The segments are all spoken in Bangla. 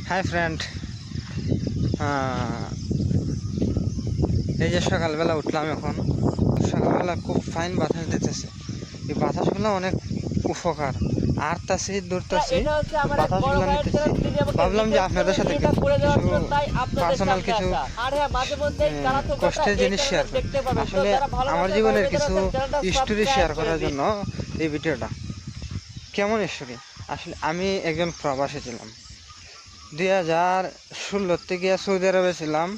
হাই ফ্রেন্ড, এই যে সকালবেলা উঠলাম। এখন সকালবেলা খুব ফাইন বাতাস দিতেছে। এই বাতাসগুলো অনেক উপকার। আর তাছি দূরতাছি বাতাসগুলো নিতেছি। ভাবলাম যে আপনাদের সাথে কিছু পার্সোনাল কিছু কষ্টের জিনিস শেয়ার করি। আসলে আমার জীবনের কিছু স্টোরি শেয়ার করার জন্য এই ভিডিওটা। কেমন স্টোরি? আসলে আমি একজন প্রবাসী ছিলাম। 2016 থেকে সৌদি আরবে ছিলাম।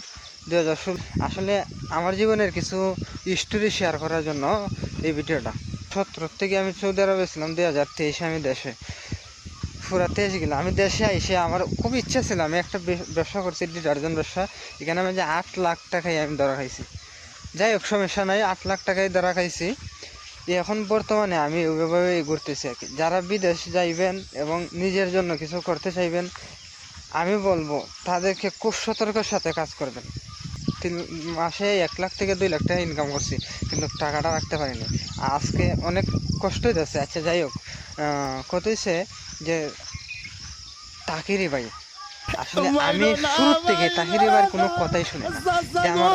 2016 আসলে আমার জীবনের কিছু স্টোরি শেয়ার করার জন্য এই ভিডিওটা। 17 থেকে আমি সৌদি আরবে ছিলাম। 2023 আমি দেশে পুরা 23 গেলাম। আমি দেশে এসে আমার খুব ইচ্ছা ছিল, আমি একটা ব্যবসা করছি, ডিটারজেন্ট ব্যবসা। এখানে আমি যে 8 লাখ টাকায় আমি ধরা খাইছি। যাই হোক, সমস্যা নাই, 8 লাখ টাকায় ধরা খাইছি। এখন বর্তমানে আমি ওইভাবে ঘুরতেছি আর কি। যারা বিদেশ যাইবেন এবং নিজের জন্য কিছু করতে চাইবেন, আমি বলবো তাদেরকে খুব সতর্কের সাথে কাজ করবেন। 3 মাসে 1 লাখ থেকে 2 লাখ টাকা ইনকাম করছি, কিন্তু টাকাটা রাখতে পারিনি। আজকে অনেক কষ্ট হইতেছে। আচ্ছা যাই হোক, কত হয়েছে যে তাকিরি ভাই, আসলে আমি শুরু থেকে তাহিরি ভাইয়ের কোনো কথাই শুনি না, যে আমার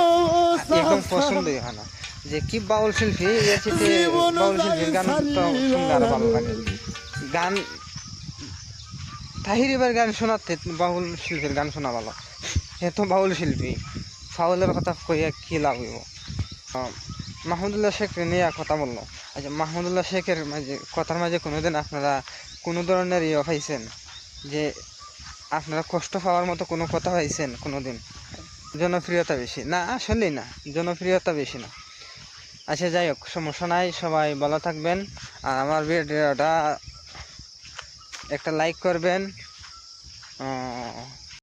একদম পছন্দই হয় না। যে কি বাউল শিল্পী, বাউল শিল্পীর গান তো শুনতে আরো ভালো লাগে। গান তাহিরি ভাইয়ের গান শোনাতে বাউল শিল্পীর গান শোনা ভালো। এ তো বাউল শিল্পী, ফাউলের কথা কইয়া কি লাভ হইব? মাহমুদুল্লাহ শেখ নিয়ে কথা বললো। আচ্ছা, মাহমুদুল্লাহ শেখের মাঝে কথার মাঝে কোনোদিন আপনারা কোনো ধরনের পাইছেন যে আপনারা কষ্ট পাওয়ার মতো কোনো কথা পাইছেন কোনোদিন? জনপ্রিয়তা বেশি না, আসলেই না, জনপ্রিয়তা বেশি না। আচ্ছা যাই হোক, সমস্যা নাই, সবাই ভালো থাকবেন। আর আমার ভিডিওটা একটা লাইক করবেন।